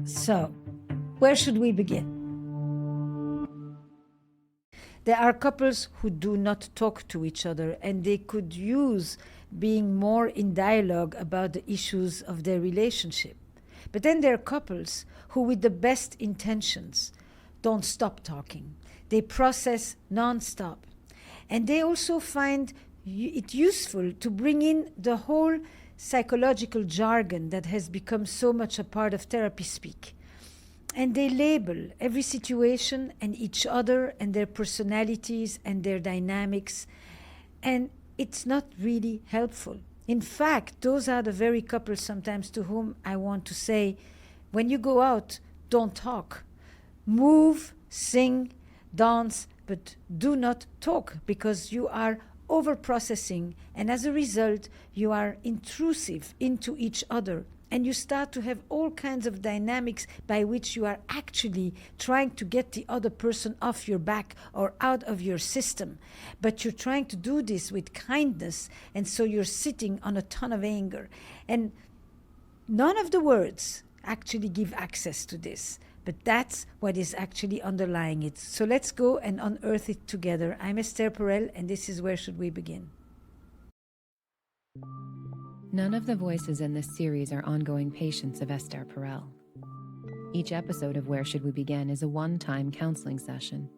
So, where should we begin? There are couples who do not talk to each other, and they could use being more in dialogue about the issues of their relationship. But then there are couples who, with the best intentions, don't stop talking. They process non-stop. And they also find it useful to bring in the whole psychological jargon that has become so much a part of therapy speak. And they label every situation and each other and their personalities and their dynamics. And it's not really helpful. In fact, those are the very couples sometimes to whom I want to say, when you go out, don't talk. Move, sing, dance, but do not talk, because you are over-processing, and as a result, you are intrusive into each other. And you start to have all kinds of dynamics by which you are actually trying to get the other person off your back or out of your system. But you're trying to do this with kindness, and so you're sitting on a ton of anger. And none of the words actually give access to this, but that's what is actually underlying it. So let's go and unearth it together. I'm Esther Perel, and this is Where Should We Begin? None of the voices in this series are ongoing patients of Esther Perel. Each episode of Where Should We Begin is a one-time counseling session.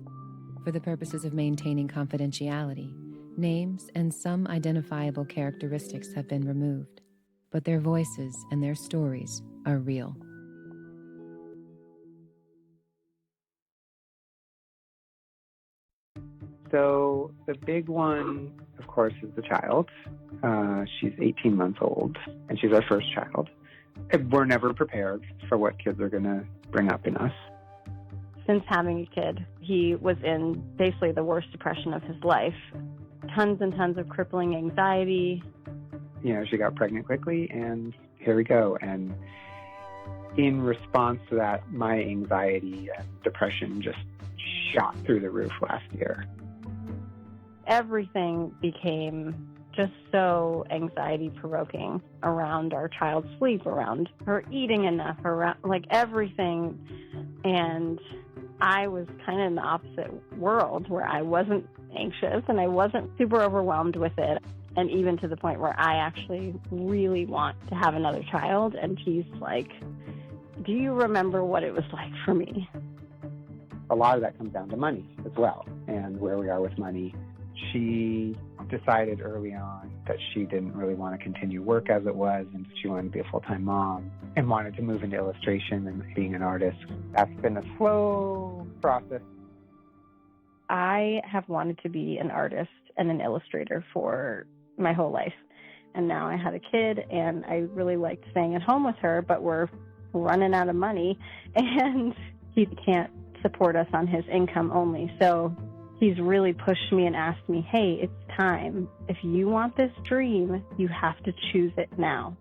For the purposes of maintaining confidentiality, names and some identifiable characteristics have been removed, but their voices and their stories are real. So the big one, of course, is the child. She's 18 months old, and she's our first child. We're never prepared for what kids are going to bring up in us. Since having a kid, he was in basically the worst depression of his life. Tons and tons of crippling anxiety. You know, she got pregnant quickly, and here we go. And in response to that, my anxiety and depression just shot through the roof last year. Everything became just so anxiety-provoking around our child's sleep, around her eating enough, around like everything. And I was kind of in the opposite world where I wasn't anxious and I wasn't super overwhelmed with it. And even to the point where I actually really want to have another child. And he's like, do you remember what it was like for me? A lot of that comes down to money as well, and where we are with money. She decided early on that she didn't really want to continue work as it was, and she wanted to be a full-time mom and wanted to move into illustration and being an artist. That's been a slow process. I have wanted to be an artist and an illustrator for my whole life. And now I had a kid, and I really liked staying at home with her, but we're running out of money, and he can't support us on his income only. So he's really pushed me and asked me, hey, it's time. If you want this dream, you have to choose it now.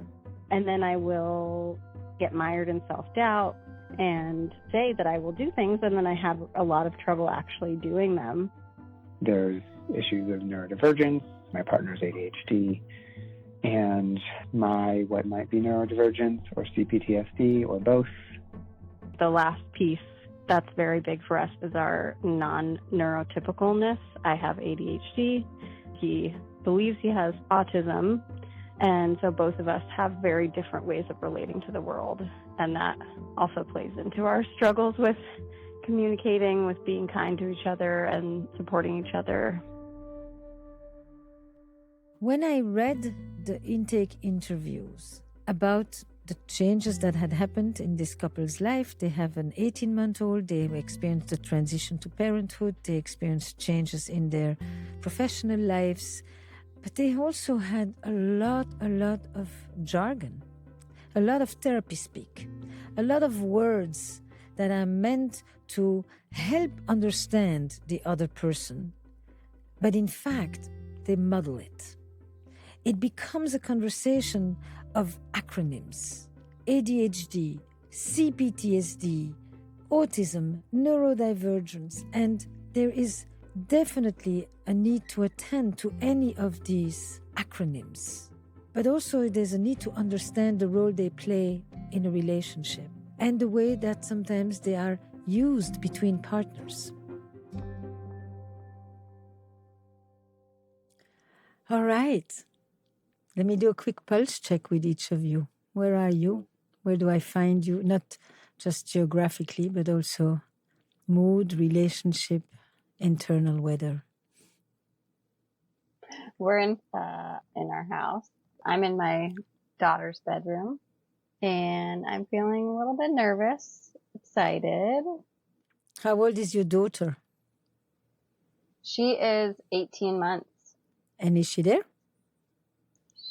And then I will get mired in self-doubt and say that I will do things, and then I have a lot of trouble actually doing them. There's issues of neurodivergence. My partner's ADHD, and my what might be neurodivergence or CPTSD or both. The last piece that's very big for us is our non-neurotypicalness. I have ADHD. He believes he has autism. And so both of us have very different ways of relating to the world. And that also plays into our struggles with communicating, with being kind to each other and supporting each other. When I read the intake interviews about the changes that had happened in this couple's life, they have an 18-month-old, they experienced the transition to parenthood, they experienced changes in their professional lives, but they also had a lot of jargon, a lot of therapy speak, a lot of words that are meant to help understand the other person, but in fact, they muddle it. It becomes a conversation of acronyms: ADHD, CPTSD, autism, neurodivergence, and there is definitely a need to attend to any of these acronyms. But also there's a need to understand the role they play in a relationship. and the way that sometimes they are used between partners. All right. Let me do a quick pulse check with each of you. Where are you? Where do I find you? Not just geographically, but also mood, relationship, internal weather. We're in our house. I'm in my daughter's bedroom, and I'm feeling a little bit nervous, excited. How old is your daughter? She is 18 months. And is she there?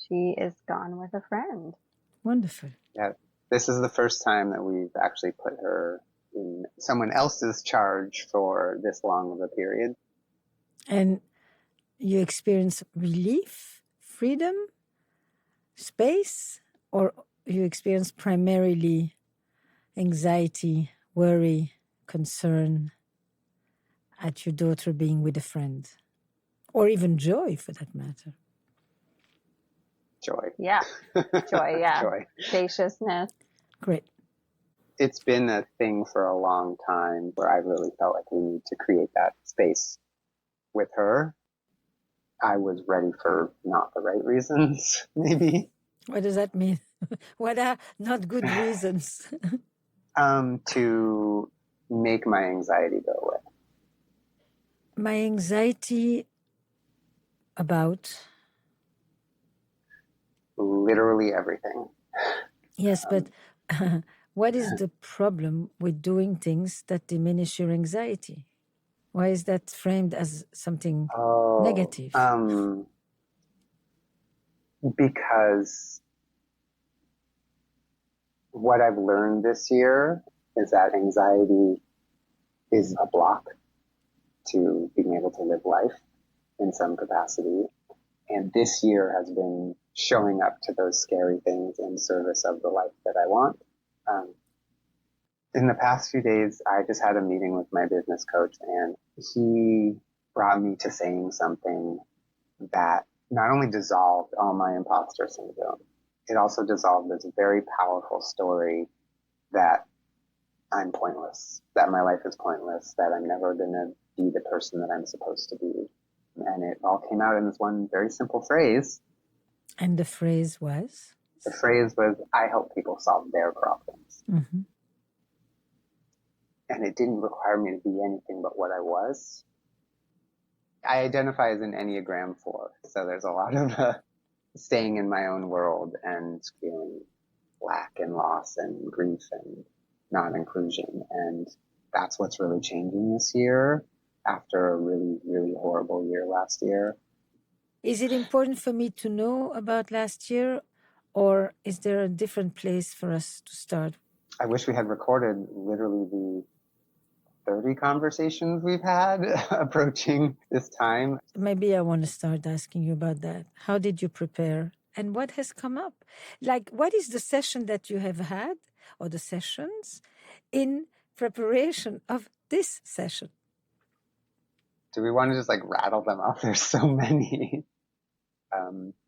She is gone with a friend. Wonderful. Yeah, this is the first time that we've actually put her in someone else's charge for this long of a period. And you experience relief, freedom, space, or you experience primarily anxiety, worry, concern at your daughter being with a friend, or even joy for that matter? Joy. Yeah. Joy, yeah. Joy. Spaciousness. Great. It's been a thing for a long time where I really felt like we need to create that space with her. I was ready for not the right reasons, maybe. What does that mean? What are not good reasons? To make my anxiety go away. My anxiety about? Literally everything. Yes, but what is the problem with doing things that diminish your anxiety? Why is that framed as something negative? Because what I've learned this year is that anxiety is a block to being able to live life in some capacity. And this year has been showing up to those scary things in service of the life that I want. In the past few days, I just had a meeting with my business coach, and he brought me to saying something that not only dissolved all my imposter syndrome, it also dissolved this very powerful story that I'm pointless, that my life is pointless, that I'm never going to be the person that I'm supposed to be. And it all came out in this one very simple phrase. And the phrase was? The phrase was, I help people solve their problems. Mm-hmm. And it didn't require me to be anything but what I was. I identify as an Enneagram 4, so there's a lot of staying in my own world and feeling lack and loss and grief and non-inclusion. And that's what's really changing this year after a really, really horrible year last year. Is it important for me to know about last year, or is there a different place for us to start? I wish we had recorded literally the 30 conversations we've had approaching this time. Maybe I want to start asking you about that. How did you prepare? And what has come up? Like, what is the session that you have had, or the sessions, in preparation of this session? Do we want to just rattle them off? There's so many.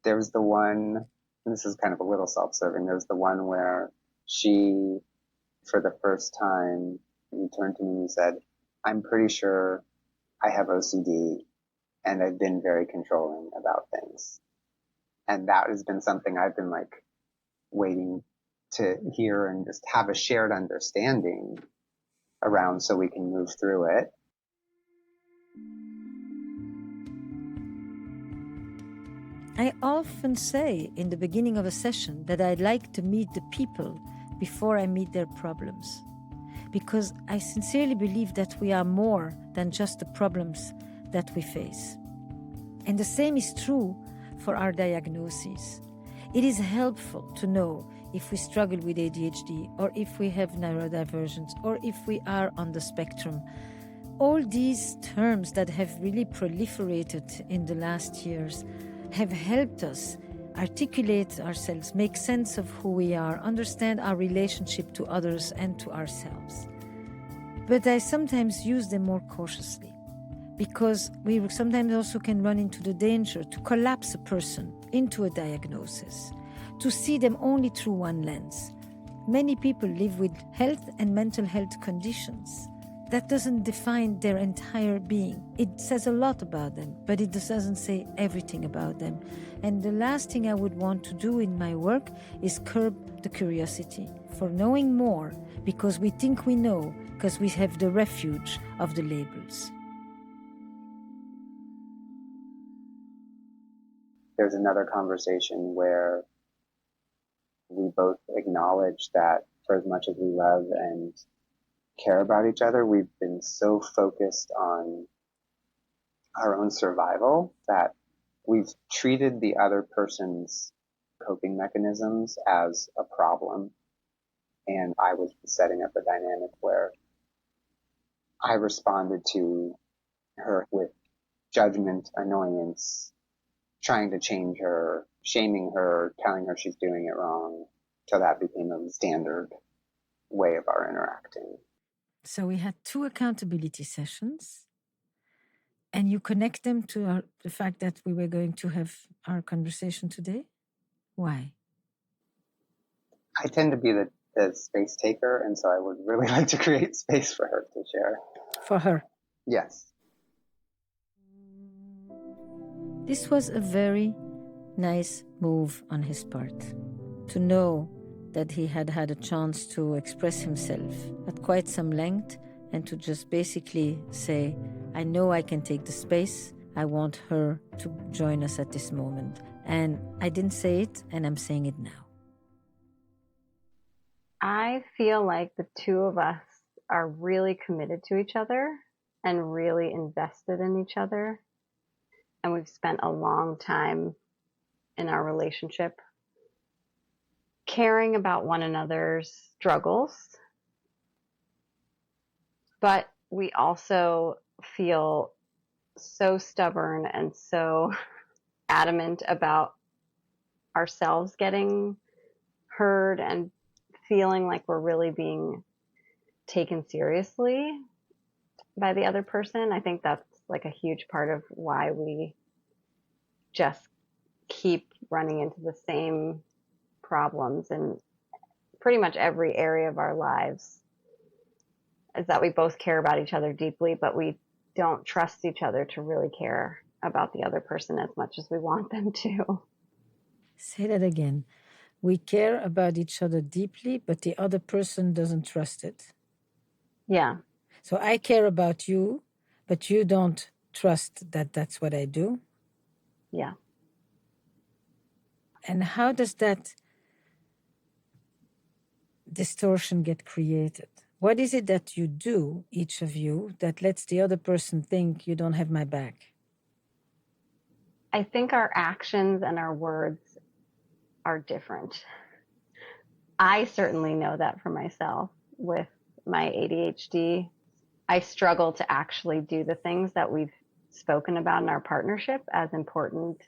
There was the one, and this is kind of a little self-serving, there was the one where she, for the first time, he turned to me and he said, I'm pretty sure I have OCD and I've been very controlling about things. And that has been something I've been waiting to hear and just have a shared understanding around so we can move through it. I often say in the beginning of a session that I'd like to meet the people before I meet their problems, because I sincerely believe that we are more than just the problems that we face. And the same is true for our diagnoses. It is helpful to know if we struggle with ADHD, or if we have neurodivergence, or if we are on the spectrum. All these terms that have really proliferated in the last years have helped us articulate ourselves, make sense of who we are, understand our relationship to others and to ourselves. But I sometimes use them more cautiously, because we sometimes also can run into the danger to collapse a person into a diagnosis, to see them only through one lens, Many people live with health and mental health conditions. That doesn't define their entire being. It says a lot about them, but it just doesn't say everything about them. And the last thing I would want to do in my work is curb the curiosity for knowing more, because we think we know, because we have the refuge of the labels. There's another conversation where we both acknowledge that for as much as we love and care about each other, we've been so focused on our own survival that we've treated the other person's coping mechanisms as a problem. And I was setting up a dynamic where I responded to her with judgment, annoyance, trying to change her, shaming her, telling her she's doing it wrong. So that became a standard way of our interacting. So we had 2 accountability sessions, and you connect them to the fact that we were going to have our conversation today? Why? I tend to be the space taker, and so I would really like to create space for her to share. For her. Yes. This was a very nice move on his part, to know that he had had a chance to express himself at quite some length and to just basically say, I know I can take the space. I want her to join us at this moment. And I didn't say it, and I'm saying it now. I feel like the two of us are really committed to each other and really invested in each other. And we've spent a long time in our relationship caring about one another's struggles. But we also feel so stubborn and so adamant about ourselves getting heard and feeling like we're really being taken seriously by the other person. I think that's like a huge part of why we just keep running into the same problems in pretty much every area of our lives, is that we both care about each other deeply, but we don't trust each other to really care about the other person as much as we want them to. Say that again. We care about each other deeply, but the other person doesn't trust it. Yeah. So I care about you, but you don't trust that that's what I do. Yeah. And how does that distortion get created? What is it that you do, each of you, that lets the other person think you don't have my back? I think our actions and our words are different. I certainly know that for myself with my ADHD. I struggle to actually do the things that we've spoken about in our partnership as important.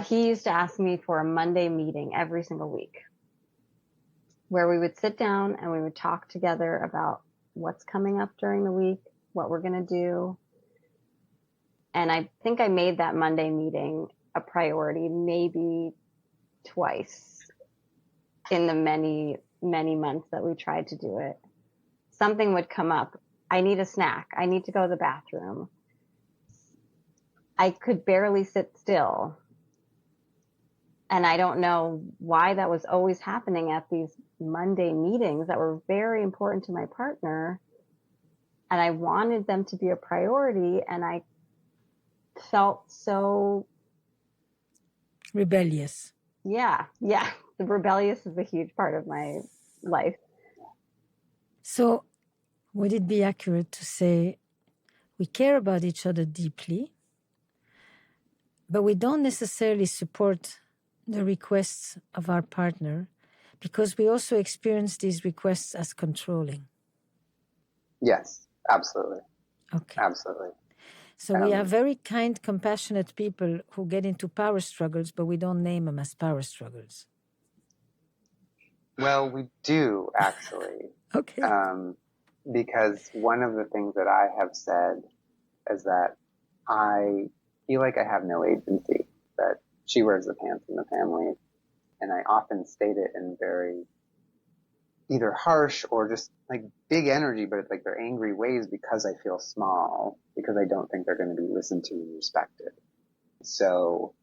He used to ask me for a Monday meeting every single week where we would sit down and we would talk together about what's coming up during the week, what we're going to do. And I think I made that Monday meeting a priority maybe twice in the many, many months that we tried to do it. Something would come up. I need a snack. I need to go to the bathroom. I could barely sit still. And I don't know why that was always happening at these Monday meetings that were very important to my partner. And I wanted them to be a priority. And I felt so rebellious. Yeah. The rebellious is a huge part of my life. So would it be accurate to say we care about each other deeply, but we don't necessarily support the requests of our partner because we also experience these requests as controlling? Yes, absolutely. Okay. Absolutely. So we are very kind, compassionate people who get into power struggles, but we don't name them as power struggles. Well, we do, actually. Okay. Because one of the things that I have said is that I feel like I have no agency, that she wears the pants in the family. And I often state it in very either harsh or just like big energy, but it's like they're angry ways because I feel small, because I don't think they're going to be listened to and respected. So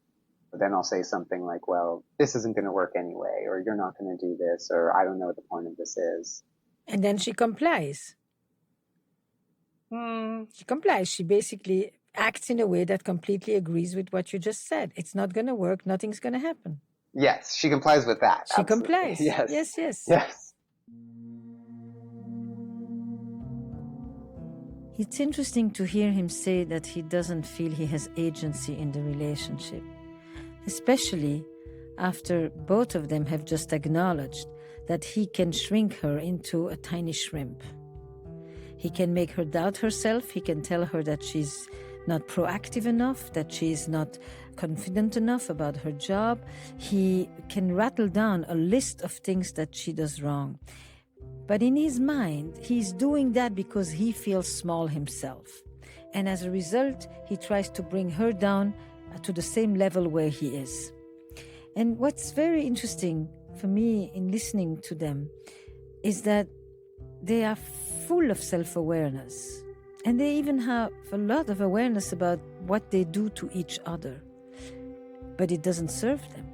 then I'll say something like, well, this isn't going to work anyway, or you're not going to do this, or I don't know what the point of this is. And then she complies. She complies. She basically acts in a way that completely agrees with what you just said. It's not going to work. Nothing's going to happen. Yes, she complies with that. She Absolutely. complies. Yes. Yes. It's interesting to hear him say that he doesn't feel he has agency in the relationship, especially after both of them have just acknowledged that he can shrink her into a tiny shrimp. He can make her doubt herself. He can tell her that she's not proactive enough, that she's not confident enough about her job. He can rattle down a list of things that she does wrong. But in his mind, he's doing that because he feels small himself. And as a result, he tries to bring her down to the same level where he is. And what's very interesting for me in listening to them is that they are full of self-awareness. And they even have a lot of awareness about what they do to each other. But it doesn't serve them.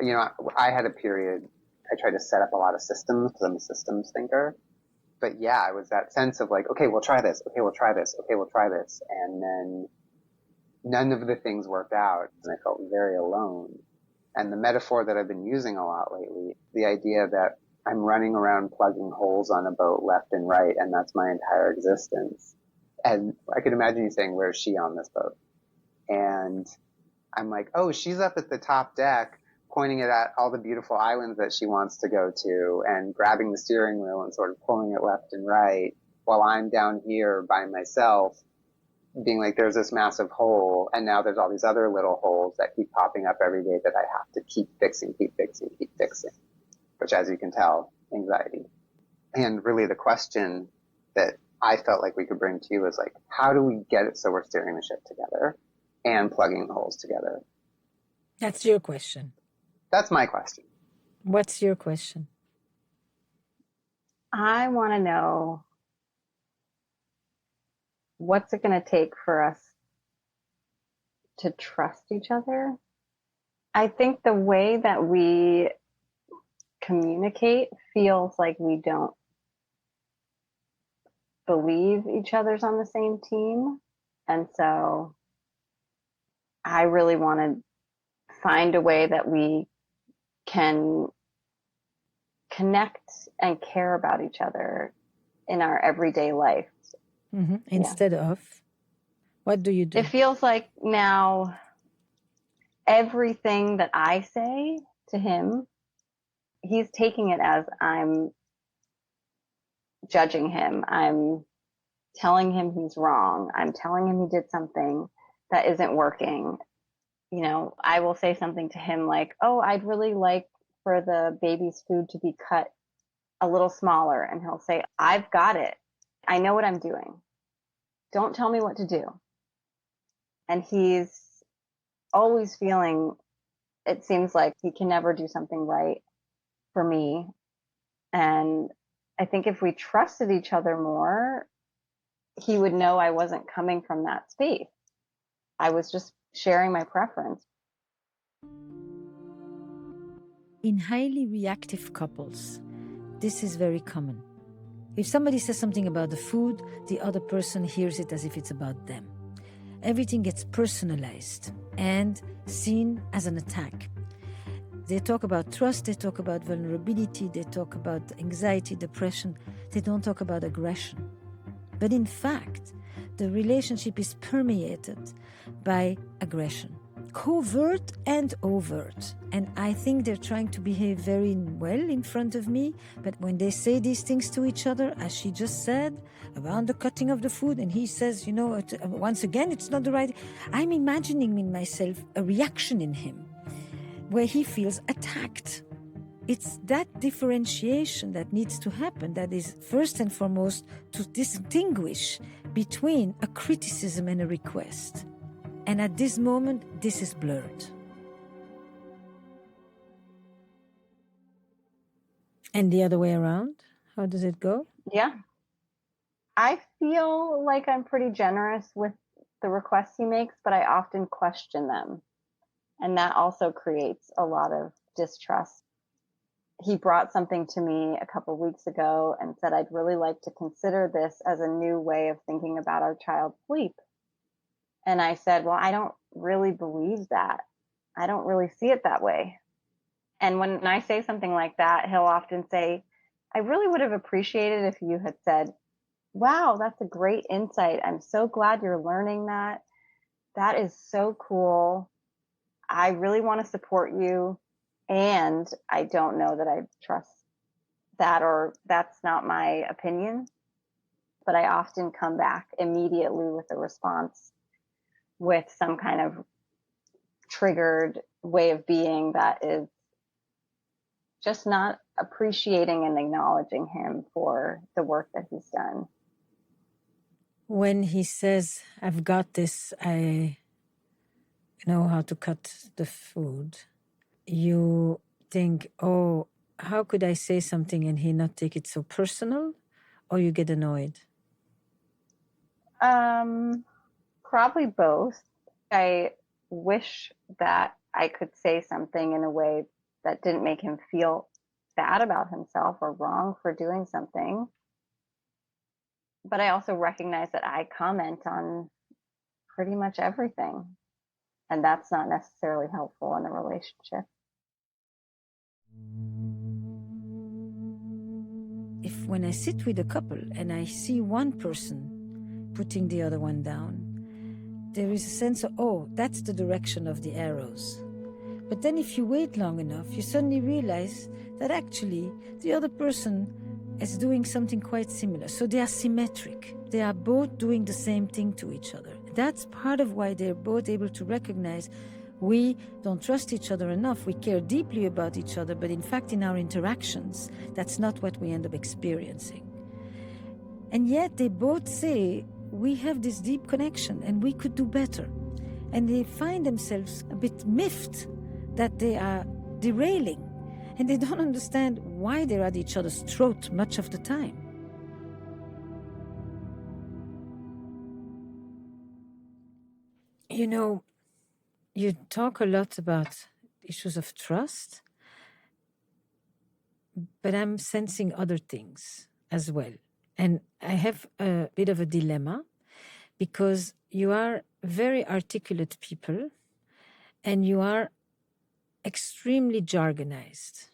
You know, I had a period, I tried to set up a lot of systems because I'm a systems thinker. But yeah, it was that sense of like, okay, we'll try this. Okay, we'll try this. Okay, we'll try this. And then none of the things worked out, and I felt very alone. And the metaphor that I've been using a lot lately, the idea that I'm running around plugging holes on a boat left and right, and that's my entire existence. And I could imagine you saying, where's she on this boat? And I'm like, oh, she's up at the top deck, pointing it at all the beautiful islands that she wants to go to and grabbing the steering wheel and sort of pulling it left and right, while I'm down here by myself being like, there's this massive hole, and now there's all these other little holes that keep popping up every day that I have to keep fixing, which, as you can tell, anxiety. And really the question that I felt like we could bring to you is like, how do we get it so we're steering the ship together and plugging the holes together? That's your question. That's my question. What's your question? I want to know, what's it going to take for us to trust each other? I think the way that we communicate feels like we don't believe each other's on the same team. And so I really want to find a way that we can connect and care about each other in our everyday life. Mm-hmm. Instead of, what do you do? It feels like now everything that I say to him, he's taking it as I'm judging him. I'm telling him he's wrong. I'm telling him he did something that isn't working. You know, I will say something to him like, oh, I'd really like for the baby's food to be cut a little smaller. And he'll say, I've got it. I know what I'm doing. Don't tell me what to do. And he's always feeling, it seems like he can never do something right for me. And I think if we trusted each other more, he would know I wasn't coming from that space. I was just sharing my preference. In highly reactive couples, this is very common. If somebody says something about the food, the other person hears it as if it's about them. Everything gets personalized and seen as an attack. They talk about trust, they talk about vulnerability, they talk about anxiety, depression. They don't talk about aggression. But in fact, the relationship is permeated by aggression, covert and overt. And I think they're trying to behave very well in front of me, but when they say these things to each other, as she just said, around the cutting of the food, and he says, you know, once again, it's not the right, I'm imagining in myself a reaction in him where he feels attacked. It's that differentiation that needs to happen, that is first and foremost to distinguish between a criticism and a request. And at this moment, this is blurred. And the other way around, how does it go? Yeah. I feel like I'm pretty generous with the requests he makes, but I often question them. And that also creates a lot of distrust. He brought something to me a couple of weeks ago and said, I'd really like to consider this as a new way of thinking about our child's sleep. And I said, well, I don't really believe that. I don't really see it that way. And when I say something like that, he'll often say, I really would have appreciated if you had said, wow, that's a great insight. I'm so glad you're learning that. That is so cool. I really want to support you. And I don't know that I trust that, or that's not my opinion. But I often come back immediately with a response with some kind of triggered way of being that is just not appreciating and acknowledging him for the work that he's done. When he says, I've got this, I know how to cut the food, you think, oh, how could I say something and he not take it so personal? Or you get annoyed? Probably both. I wish that I could say something in a way that didn't make him feel bad about himself or wrong for doing something. But I also recognize that I comment on pretty much everything. And that's not necessarily helpful in a relationship. If when I sit with a couple and I see one person putting the other one down, there is a sense of, oh, that's the direction of the arrows. But then if you wait long enough, you suddenly realize that actually the other person is doing something quite similar. So they are symmetric. They are both doing the same thing to each other. That's part of why they're both able to recognize we don't trust each other enough. We care deeply about each other, but in fact, in our interactions, that's not what we end up experiencing. And yet they both say, we have this deep connection and we could do better. And they find themselves a bit miffed that they are derailing. And they don't understand why they're at each other's throat much of the time. You know, you talk a lot about issues of trust, but I'm sensing other things as well. And I have a bit of a dilemma because you are very articulate people and you are extremely jargonized.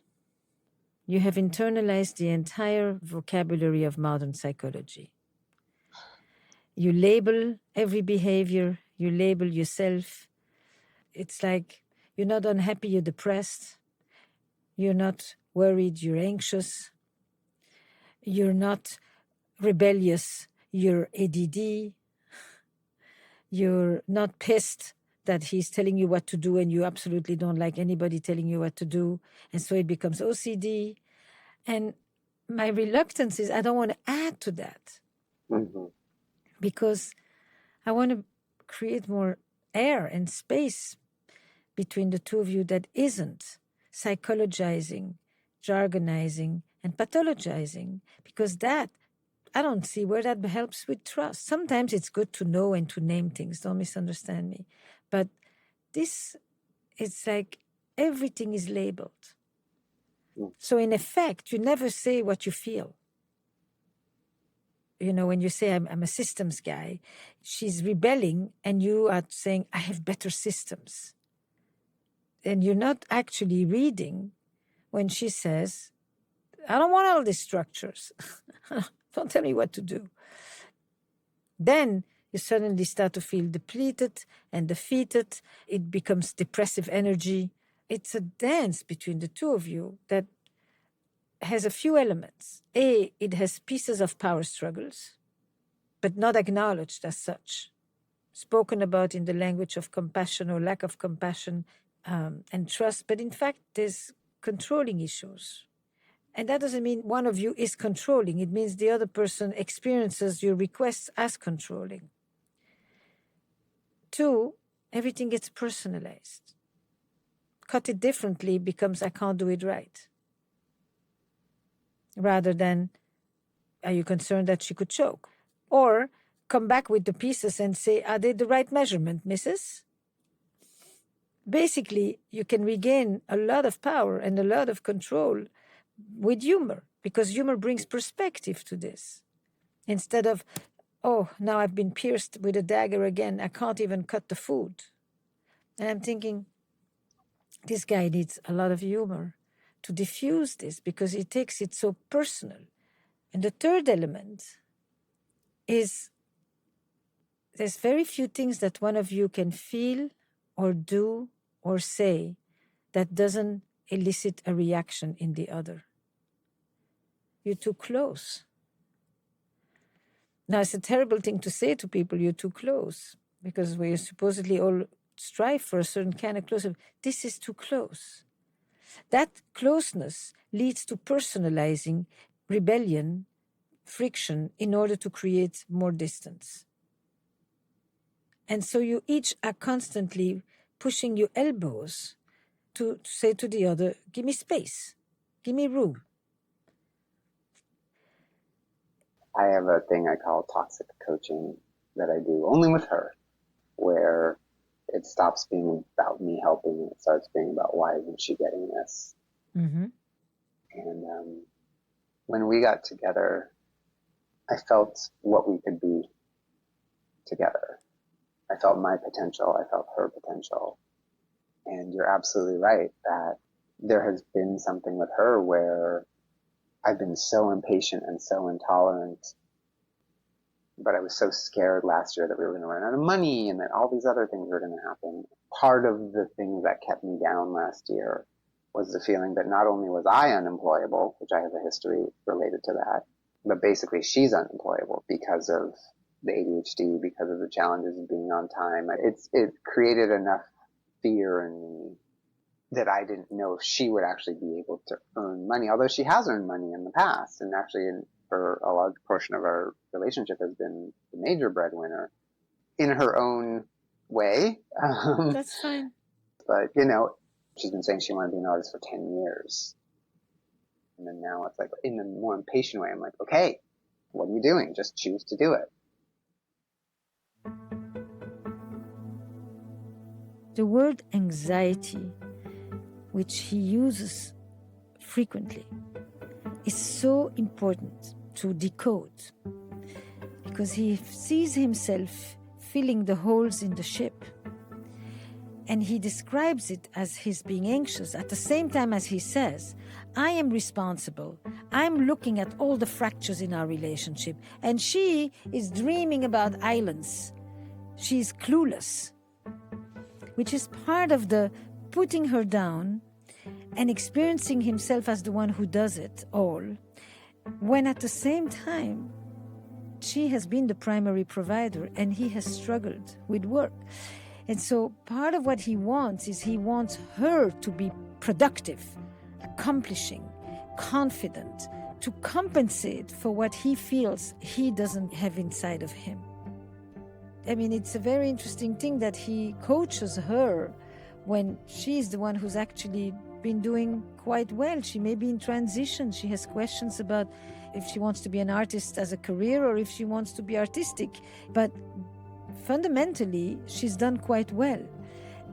You have internalized the entire vocabulary of modern psychology. You label every behavior, you label yourself. It's like you're not unhappy, you're depressed. You're not worried, you're anxious. You're not rebellious, you're ADD. You're not pissed that he's telling you what to do and you absolutely don't like anybody telling you what to do. And so it becomes OCD. And my reluctance is I don't want to add to that because I want to create more air and space between the two of you that isn't psychologizing, jargonizing, and pathologizing, because that, I don't see where that helps with trust. Sometimes it's good to know and to name things, don't misunderstand me. But this, it's like everything is labeled. So in effect, you never say what you feel. You know, when you say, I'm a systems guy, she's rebelling and you are saying, I have better systems. And you're not actually reading when she says, I don't want all these structures. Don't tell me what to do. Then you suddenly start to feel depleted and defeated. It becomes depressive energy. It's a dance between the two of you that has a few elements. A, it has pieces of power struggles, but not acknowledged as such, spoken about in the language of compassion or lack of compassion and trust. But in fact, there's controlling issues. And that doesn't mean one of you is controlling. It means the other person experiences your requests as controlling. 2, everything gets personalized. Cut it differently becomes I can't do it right. Rather than, are you concerned that she could choke? Or come back with the pieces and say, are they the right measurement, missus? Basically, you can regain a lot of power and a lot of control with humor, because humor brings perspective to this. Instead of, oh, now I've been pierced with a dagger again, I can't even cut the food. And I'm thinking, this guy needs a lot of humor to diffuse this, because he takes it so personal. And the third element is there's very few things that one of you can feel or do or say that doesn't elicit a reaction in the other. You're too close. Now, it's a terrible thing to say to people, you're too close, because we supposedly all strive for a certain kind of closeness. This is too close. That closeness leads to personalizing, rebellion, friction, in order to create more distance. And so you each are constantly pushing your elbows to say to the other, give me space, give me room. I have a thing I call toxic coaching that I do only with her, where it stops being about me helping and it starts being about why isn't she getting this? Mm-hmm. And when we got together, I felt what we could be together. I felt my potential. I felt her potential. And you're absolutely right that there has been something with her where I've been so impatient and so intolerant, but I was so scared last year that we were going to run out of money and that all these other things were going to happen. Part of the thing that kept me down last year was the feeling that not only was I unemployable, which I have a history related to that, but basically she's unemployable because of the ADHD, because of the challenges of being on time. It created enough fear in me that I didn't know if she would actually be able to earn money, although she has earned money in the past, and actually for a large portion of our relationship has been the major breadwinner in her own way. That's fine. But, she's been saying she wanted to be an artist for 10 years. And then now it's like, in the more impatient way, I'm like, okay, what are you doing? Just choose to do it. The word anxiety, which he uses frequently, is so important to decode, because he sees himself filling the holes in the ship. And he describes it as his being anxious at the same time as he says, I am responsible. I'm looking at all the fractures in our relationship. And she is dreaming about islands. She's clueless, which is part of the putting her down and experiencing himself as the one who does it all, when at the same time, she has been the primary provider and he has struggled with work. And so part of what he wants is he wants her to be productive, accomplishing, confident, to compensate for what he feels he doesn't have inside of him. I mean, it's a very interesting thing that he coaches her when she's the one who's actually been doing quite well. She may be in transition. She has questions about if she wants to be an artist as a career or if she wants to be artistic. But fundamentally, she's done quite well.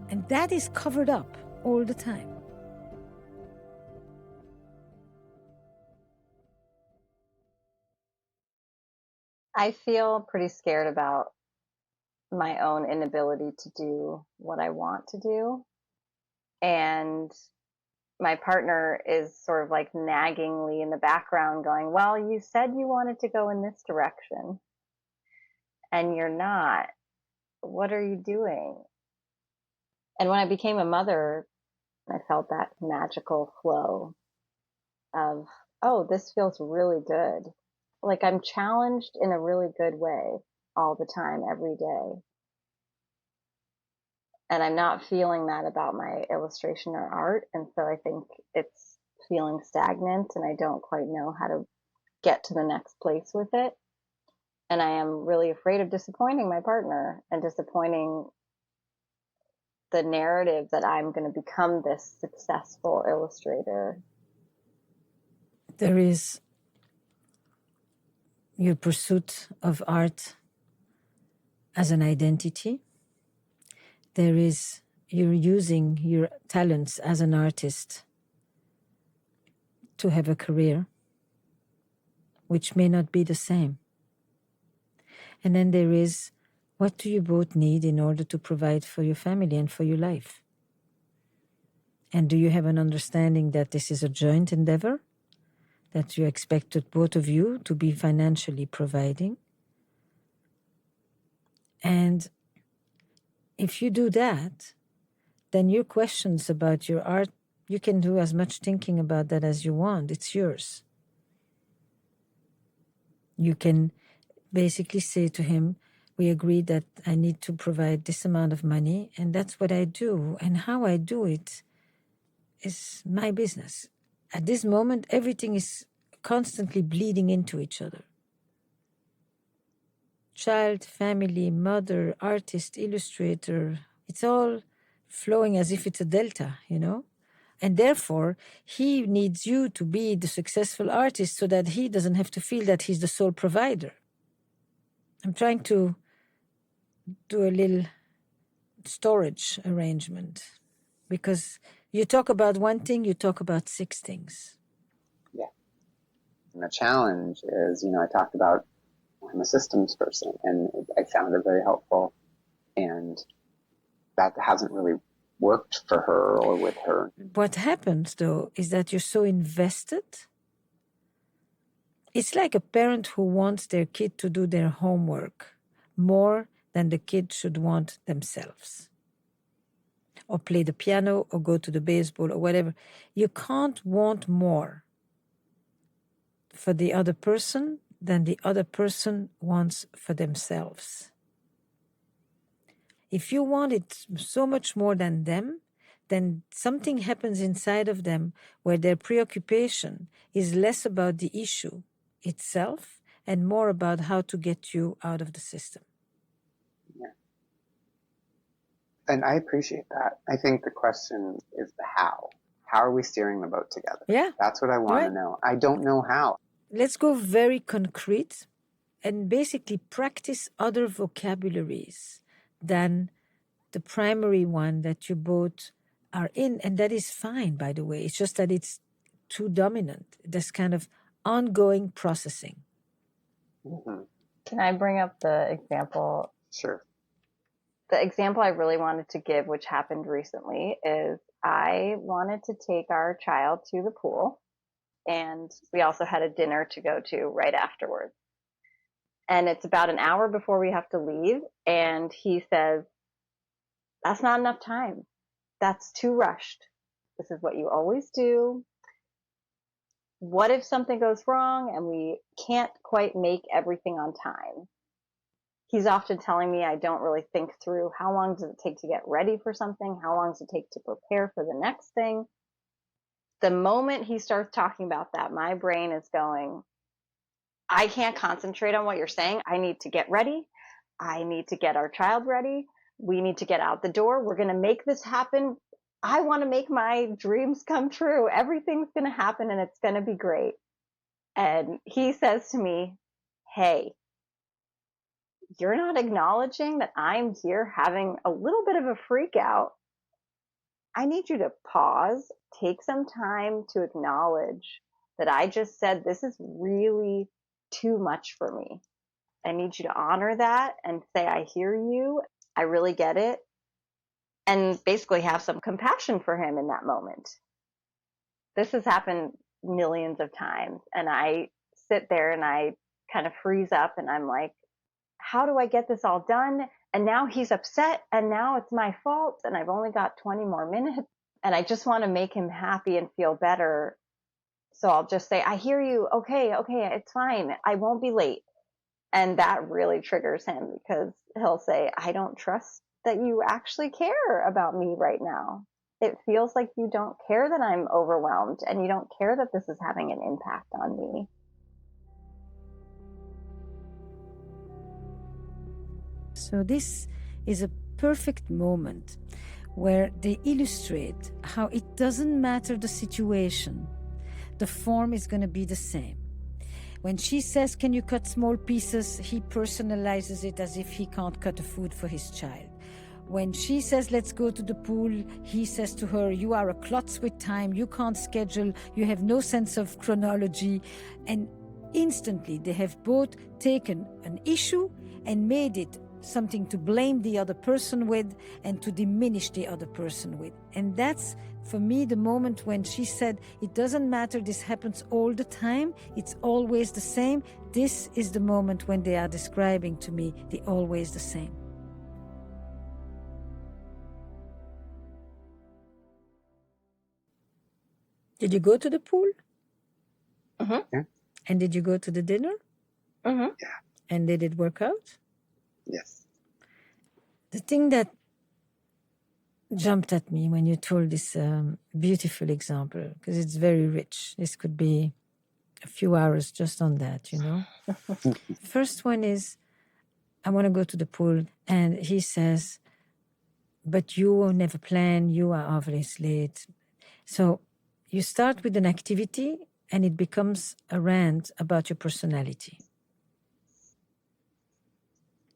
And that is covered up all the time. I feel pretty scared about my own inability to do what I want to do. And my partner is sort of like naggingly in the background going, well, you said you wanted to go in this direction and you're not. What are you doing? And when I became a mother, I felt that magical flow of, oh, this feels really good. Like I'm challenged in a really good way all the time, every day. And I'm not feeling that about my illustration or art. And so I think it's feeling stagnant and I don't quite know how to get to the next place with it. And I am really afraid of disappointing my partner and disappointing the narrative that I'm going to become this successful illustrator. There is your pursuit of art as an identity. There is you're using your talents as an artist to have a career, which may not be the same. And then there is, what do you both need in order to provide for your family and for your life? And do you have an understanding that this is a joint endeavor, that you expected both of you to be financially providing? And if you do that, then your questions about your art, you can do as much thinking about that as you want. It's yours. You can basically say to him, we agreed that I need to provide this amount of money, and that's what I do. And how I do it is my business. At this moment, everything is constantly bleeding into each other. Child, family, mother, artist, illustrator, it's all flowing as if it's a delta, you know? And therefore, he needs you to be the successful artist so that he doesn't have to feel that he's the sole provider. I'm trying to do a little storage arrangement because you talk about one thing, you talk about 6 things. Yeah. And the challenge is, I talked about I'm a systems person, and I found it very helpful. And that hasn't really worked for her or with her. What happens, though, is that you're so invested. It's like a parent who wants their kid to do their homework more than the kid should want themselves, or play the piano, or go to the baseball, or whatever. You can't want more for the other person than the other person wants for themselves. If you want it so much more than them, then something happens inside of them where their preoccupation is less about the issue itself and more about how to get you out of the system. Yeah. And I appreciate that. I think the question is the how. How are we steering the boat together? Yeah. That's what I want to know. I don't know how. Let's go very concrete and basically practice other vocabularies than the primary one that you both are in. And that is fine, by the way. It's just that it's too dominant. This kind of ongoing processing. Mm-hmm. Can I bring up the example? Sure. The example I really wanted to give, which happened recently, is I wanted to take our child to the pool, and we also had a dinner to go to right afterwards. And it's about an hour before we have to leave, and he says, that's not enough time. That's too rushed. This is what you always do. What if something goes wrong and we can't quite make everything on time? He's often telling me I don't really think through how long does it take to get ready for something? How long does it take to prepare for the next thing? The moment he starts talking about that, my brain is going, I can't concentrate on what you're saying. I need to get ready. I need to get our child ready. We need to get out the door. We're going to make this happen. I want to make my dreams come true. Everything's going to happen and it's going to be great. And he says to me, hey, you're not acknowledging that I'm here having a little bit of a freak out. I need you to pause, take some time to acknowledge that I just said this is really too much for me. I need you to honor that and say, I hear you. I really get it. And basically have some compassion for him in that moment. This has happened millions of times. And I sit there and I kind of freeze up and I'm like, how do I get this all done? And now he's upset and now it's my fault and I've only got 20 more minutes and I just want to make him happy and feel better. So I'll just say, I hear you. Okay, it's fine. I won't be late. And that really triggers him because he'll say, I don't trust that you actually care about me right now. It feels like you don't care that I'm overwhelmed, and you don't care that this is having an impact on me. So this is a perfect moment where they illustrate how it doesn't matter the situation, the form is going to be the same. When she says, can you cut small pieces, he personalizes it as if he can't cut a food for his child. When she says, let's go to the pool, he says to her, you are a klutz with time, you can't schedule, you have no sense of chronology. And instantly they have both taken an issue and made it something to blame the other person with and to diminish the other person with. And that's, for me, the moment when she said, it doesn't matter, this happens all the time, it's always the same. This is the moment when they are describing to me the always the same. Did you go to the pool? Mm-hmm. Yeah. And did you go to the dinner? Mm-hmm. Yeah. And did it work out? Yes. The thing that jumped at me when you told this beautiful example, because it's very rich. This could be a few hours just on that, you know. First one is, I want to go to the pool. And he says, but you never plan, you are always late. So you start with an activity and it becomes a rant about your personality.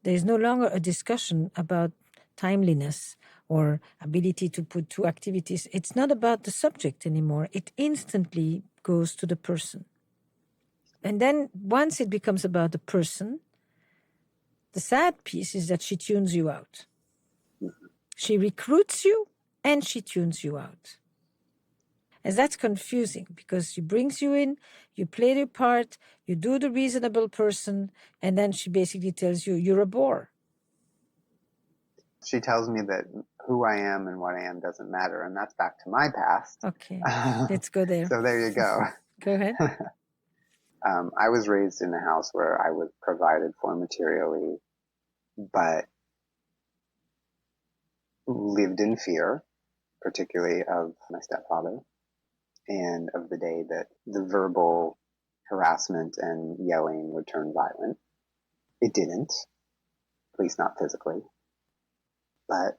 There is no longer a discussion about timeliness or ability to put two activities. It's not about the subject anymore. It instantly goes to the person. And then once it becomes about the person, the sad piece is that she tunes you out. She recruits you and she tunes you out. And that's confusing because she brings you in, you play your part, you do the reasonable person, and then she basically tells you, you're a bore. She tells me that who I am and what I am doesn't matter, and that's back to my past. Okay, let's go there. So there you go. Go ahead. I was raised in a house where I was provided for materially, but lived in fear, particularly of my stepfather, and of the day that the verbal harassment and yelling would turn violent. It didn't, at least not physically. But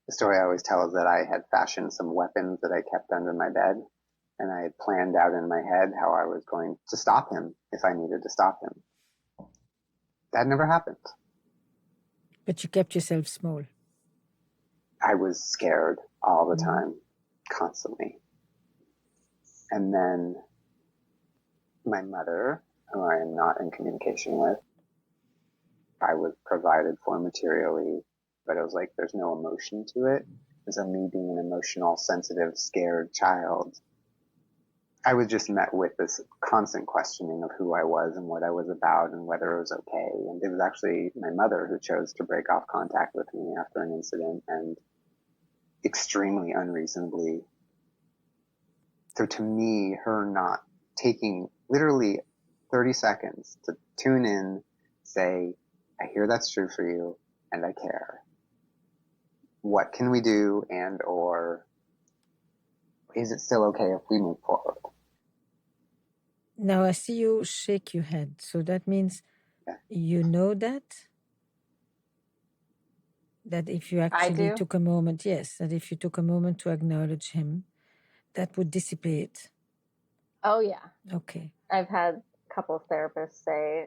the story I always tell is that I had fashioned some weapons that I kept under my bed, and I had planned out in my head how I was going to stop him if I needed to stop him. That never happened. But you kept yourself small. I was scared all the time, constantly. And then my mother, who I am not in communication with, I was provided for materially, but it was like there's no emotion to it. And so me being an emotional, sensitive, scared child, I was just met with this constant questioning of who I was and what I was about and whether it was okay. And it was actually my mother who chose to break off contact with me after an incident, and extremely unreasonably. So to me, her not taking literally 30 seconds to tune in, say, I hear that's true for you and I care. What can we do, and or is it still okay if we move forward? Now I see you shake your head. So that means you know that if you actually took a moment, yes, that if you took a moment to acknowledge him, that would dissipate. Oh, yeah. Okay. I've had a couple of therapists say,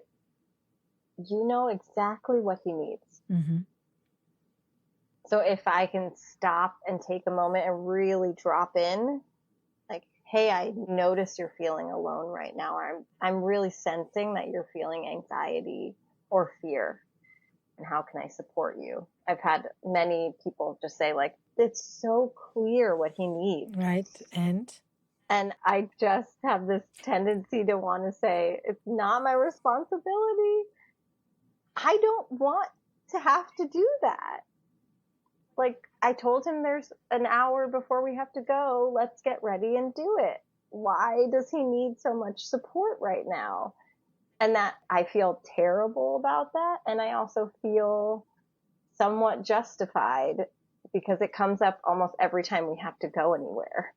you know exactly what he needs. Mm-hmm. So if I can stop and take a moment and really drop in, like, hey, I notice you're feeling alone right now. Or I'm really sensing that you're feeling anxiety or fear. And how can I support you? I've had many people just say, like, it's so clear what he needs. Right. And I just have this tendency to want to say, it's not my responsibility. I don't want to have to do that. Like, I told him there's an hour before we have to go. Let's get ready and do it. Why does he need so much support right now? And that I feel terrible about that. And I also feel somewhat justified because it comes up almost every time we have to go anywhere.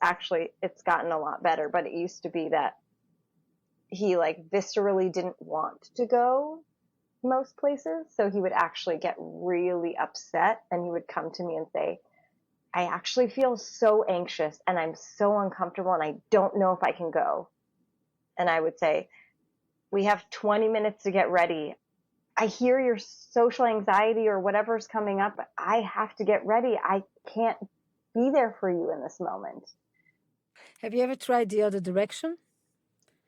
Actually, it's gotten a lot better, but it used to be that he like viscerally didn't want to go most places. So he would actually get really upset and he would come to me and say, I actually feel so anxious and I'm so uncomfortable and I don't know if I can go. And I would say, we have 20 minutes to get ready. I hear your social anxiety or whatever's coming up, but I have to get ready. I can't be there for you in this moment. Have you ever tried the other direction?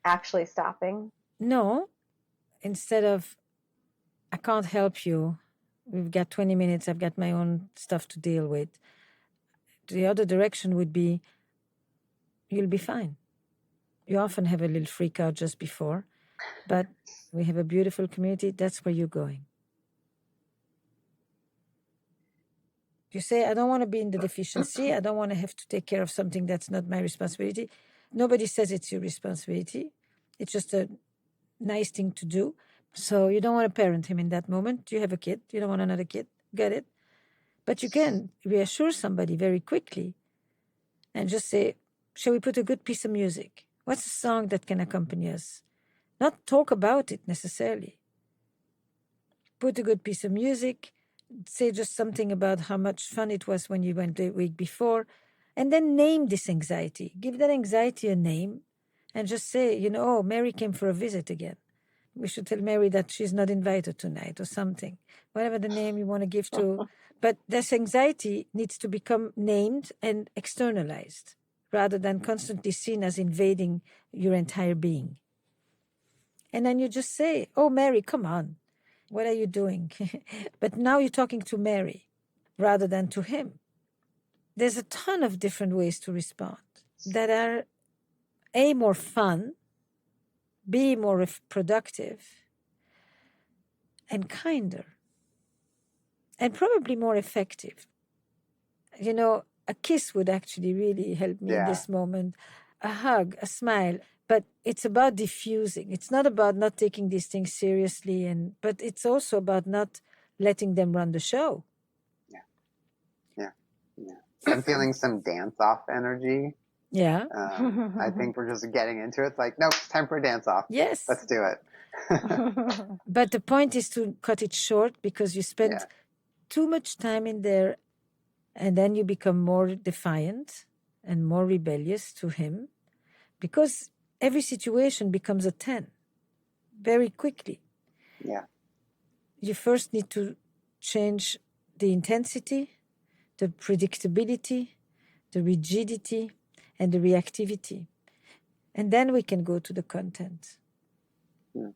Actually stopping? No. Instead of, I can't help you. We've got 20 minutes. I've got my own stuff to deal with. The other direction would be, you'll be fine. You often have a little freak out just before, but we have a beautiful community. That's where you're going. You say, I don't want to be in the deficiency. I don't want to have to take care of something that's not my responsibility. Nobody says it's your responsibility. It's just a nice thing to do. So you don't want to parent him in that moment. You have a kid. You don't want another kid. Get it? But you can reassure somebody very quickly and just say, shall we put a good piece of music? What's a song that can accompany us? Not talk about it necessarily. Put a good piece of music, say just something about how much fun it was when you went the week before, and then name this anxiety. Give that anxiety a name and just say, oh, Mary came for a visit again. We should tell Mary that she's not invited tonight or something. Whatever the name you want to give to. But this anxiety needs to become named and externalized rather than constantly seen as invading your entire being. And then you just say, oh, Mary, come on. What are you doing? But now you're talking to Mary rather than to him. There's a ton of different ways to respond that are A, more fun, B, more productive, and kinder, and probably more effective. A kiss would actually really help me in this moment, a hug, a smile. But it's about diffusing. It's not about not taking these things seriously, but it's also about not letting them run the show. Yeah. I'm feeling some dance-off energy. Yeah. I think we're just getting into it. It's like, nope, it's time for a dance-off. Yes. Let's do it. But the point is to cut it short because you spend too much time in there and then you become more defiant and more rebellious to him because every situation becomes a 10 very quickly. Yeah. You first need to change the intensity, the predictability, the rigidity, and the reactivity. And then we can go to the content. Yeah.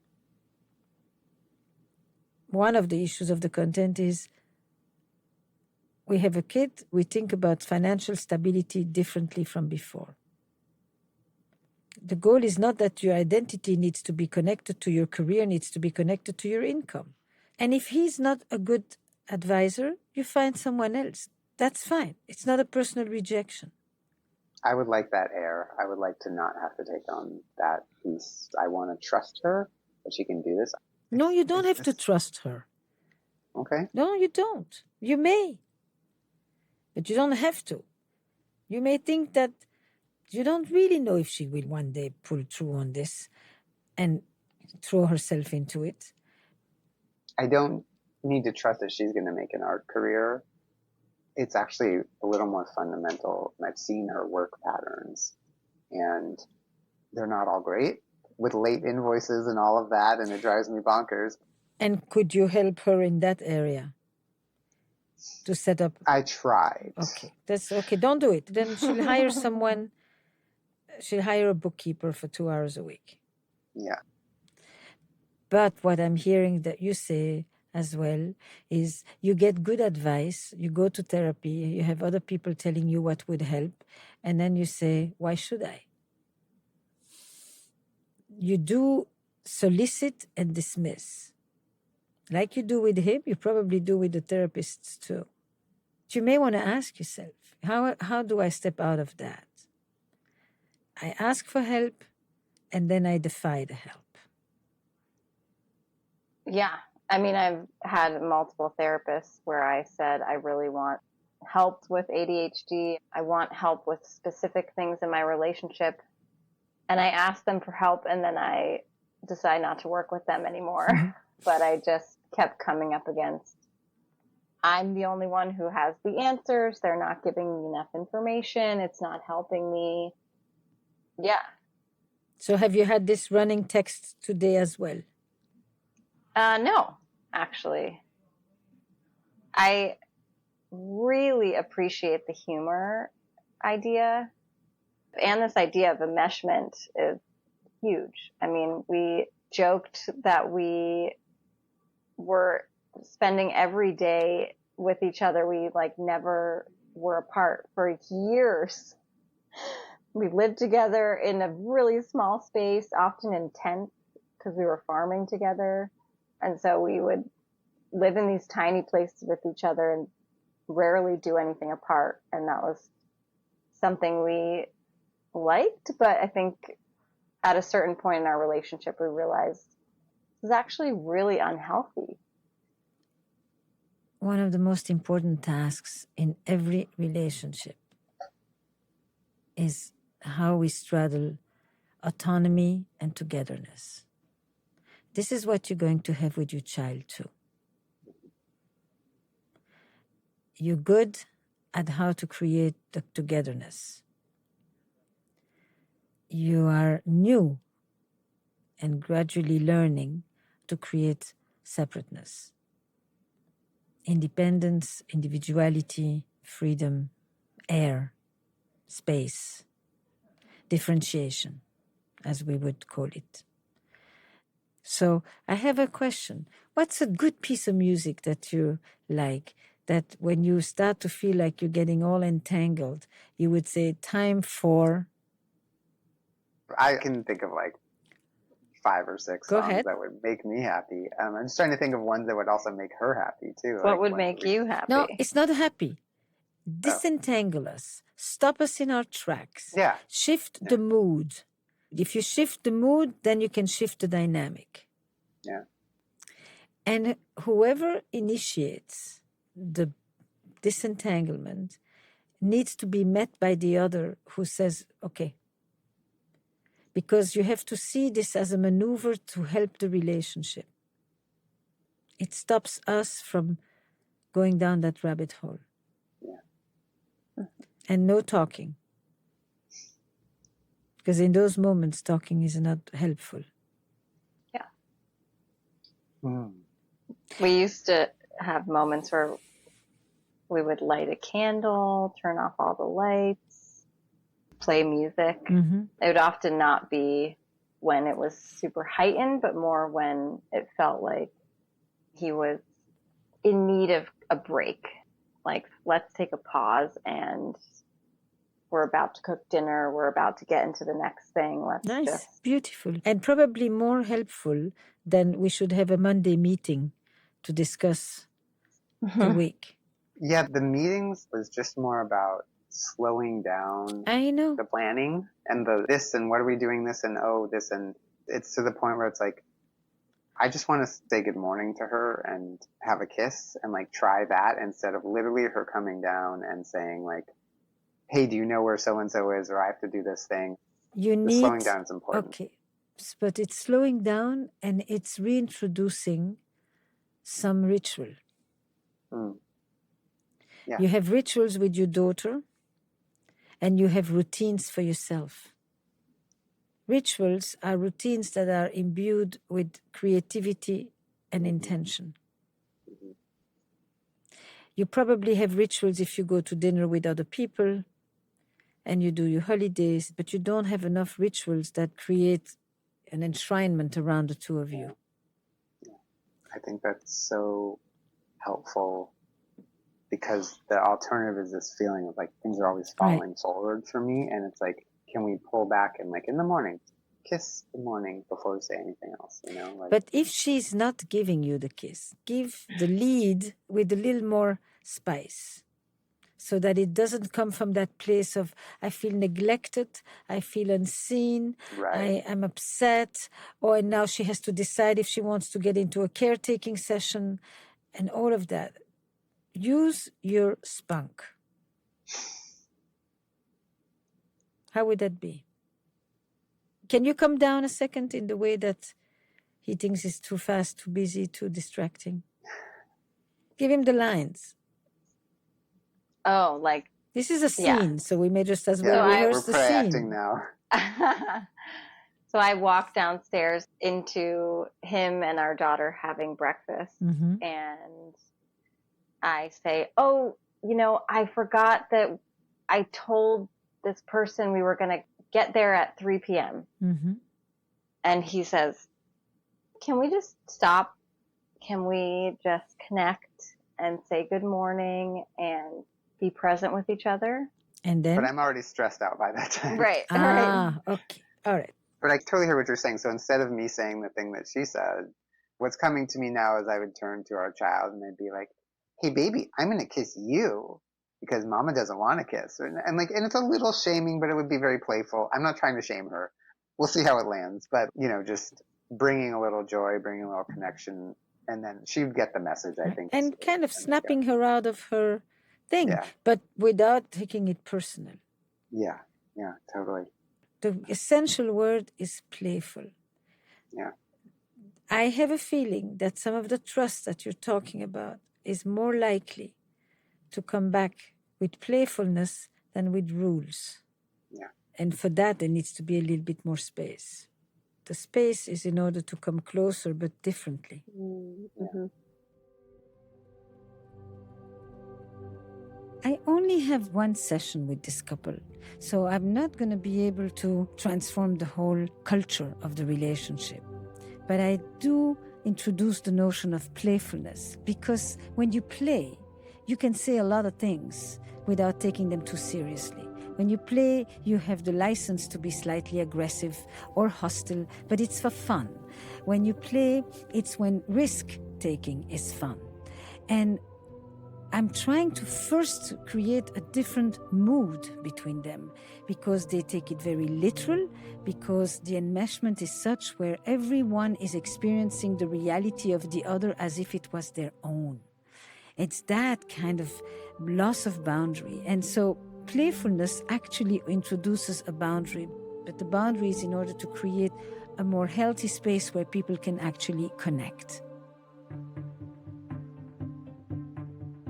One of the issues of the content is we have a kid, we think about financial stability differently from before. The goal is not that your identity needs to be connected to your career, needs to be connected to your income. And if he's not a good advisor, you find someone else. That's fine. It's not a personal rejection. I would like that air. I would like to not have to take on that piece. I want to trust her that she can do this. No, you don't have to trust her. Okay. No, you don't. You may. But you don't have to. You may think that you don't really know if she will one day pull through on this and throw herself into it. I don't need to trust that she's going to make an art career. It's actually a little more fundamental. I've seen her work patterns, and they're not all great with late invoices and all of that, and it drives me bonkers. And could you help her in that area to set up? I tried. Okay, that's okay. Don't do it. Then she'll hire someone. She'll hire a bookkeeper for 2 hours a week. Yeah. But what I'm hearing that you say as well is you get good advice, you go to therapy, you have other people telling you what would help, and then you say, why should I? You do solicit and dismiss. Like you do with him, you probably do with the therapists too. You may want to ask yourself, how do I step out of that? I ask for help, and then I defy the help. Yeah, I mean, I've had multiple therapists where I said, I really want help with ADHD. I want help with specific things in my relationship. And I ask them for help, and then I decide not to work with them anymore. But I just kept coming up against, I'm the only one who has the answers. They're not giving me enough information. It's not helping me. Yeah. So have you had this running text today as well? No, actually. I really appreciate the humor idea. And this idea of enmeshment is huge. I mean, we joked that we were spending every day with each other. We like never were apart for years. We lived together in a really small space, often in tents, because we were farming together. And so we would live in these tiny places with each other and rarely do anything apart. And that was something we liked, but I think at a certain point in our relationship, we realized this is actually really unhealthy. One of the most important tasks in every relationship is how we straddle autonomy and togetherness. This is what you're going to have with your child too. You're good at how to create the togetherness. You are new and gradually learning to create separateness. Independence, individuality, freedom, air, space, differentiation, as we would call it. So I have a question. What's a good piece of music that you like, that when you start to feel like you're getting all entangled, you would say, time for... I can think of like 5 or 6 Go songs ahead. that would make me happy. I'm just trying to think of ones that would also make her happy too. What like would ones make that we- you happy? No, it's not happy. Disentangle us. Stop us in our tracks. Yeah. Shift the mood. If you shift the mood, then you can shift the dynamic. Yeah. And whoever initiates the disentanglement needs to be met by the other who says, okay. Because you have to see this as a maneuver to help the relationship. It stops us from going down that rabbit hole. Yeah. And no talking. Because in those moments, talking is not helpful. Yeah. Mm. We used to have moments where we would light a candle, turn off all the lights, play music. Mm-hmm. It would often not be when it was super heightened, but more when it felt like he was in need of a break. Like, let's take a pause, and we're about to cook dinner. We're about to get into the next thing. Let's Nice, just... beautiful. And probably more helpful than we should have a Monday meeting to discuss the week. Yeah, the meetings was just more about slowing down I know. the planning and the this and what are we doing this and oh this, and it's to the point where it's like I just want to say good morning to her and have a kiss and like try that instead of literally her coming down and saying like, hey, do you know where so and so is, or I have to do this thing. You The need... slowing down is important. Okay, but it's slowing down and it's reintroducing some ritual. Mm. Yeah. You have rituals with your daughter and you have routines for yourself. Rituals are routines that are imbued with creativity and intention. Mhm. You probably have rituals if you go to dinner with other people and you do your holidays, but you don't have enough rituals that create an enshrinement around the two of you. Yeah. I think that's so helpful because the alternative is this feeling of like things are always falling forward for me, and it's like, can we pull back and like in the morning, kiss the morning before we say anything else, you know? Like, But if she's not giving you the kiss, give the lead with a little more spice. so that it doesn't come from that place of, I feel neglected, I feel unseen, Right. I am upset, or now she has to decide if she wants to get into a caretaking session and all of that. Use your spunk. How would that be? Can you come down a second in the way that he thinks it's too fast, too busy, too distracting? Give him the lines. Oh, like, This is a yeah. scene, so we may just as Yeah, well So rehearse we're the play-acting scene. now. So I walk downstairs into him and our daughter having breakfast, Mm-hmm. and I say, oh, I forgot that I told this person we were going to get there at 3 p.m. Mm-hmm. And he says, can we just stop? Can we just connect and say good morning and be present with each other? And then? But I'm already stressed out by that time. Right. Okay. All right. But I totally hear what you're saying. So instead of me saying the thing that she said, what's coming to me now is I would turn to our child and I'd be like, hey, baby, I'm going to kiss you because mama doesn't want to kiss. And it's a little shaming, but it would be very playful. I'm not trying to shame her. We'll see how it lands. But, just bringing a little joy, bringing a little connection. And then she'd get the message, I think. And kind of snapping her out of her thing, Yeah. but without taking it personal. Yeah, totally. The essential word is playful. Yeah. I have a feeling that some of the trust that you're talking about is more likely to come back with playfulness than with rules. Yeah. And for that, there needs to be a little bit more space. The space is in order to come closer, but differently. Mm-hmm. I only have one session with this couple, so I'm not going to be able to transform the whole culture of the relationship. But I do introduce the notion of playfulness, because when you play, you can say a lot of things without taking them too seriously. When you play, you have the license to be slightly aggressive or hostile, but it's for fun. When you play, it's when risk-taking is fun. And I'm trying to first create a different mood between them, because they take it very literal, because the enmeshment is such where everyone is experiencing the reality of the other as if it was their own. It's that kind of loss of boundary. And so playfulness actually introduces a boundary, but the boundary is in order to create a more healthy space where people can actually connect.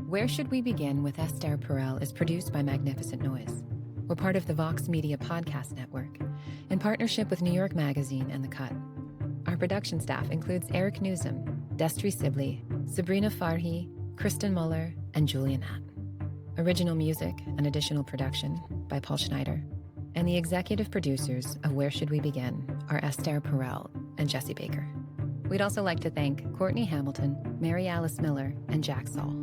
Where Should We Begin with Esther Perel is produced by Magnificent Noise. We're part of the Vox Media Podcast Network, in partnership with New York Magazine and The Cut. Our production staff includes Eric Newsom, Destry Sibley, Sabrina Farhi, Kristen Muller, and Julia Natt. Original music and additional production by Paul Schneider. And the executive producers of Where Should We Begin are Esther Perel and Jesse Baker. We'd also like to thank Courtney Hamilton, Mary Alice Miller, and Jack Saul.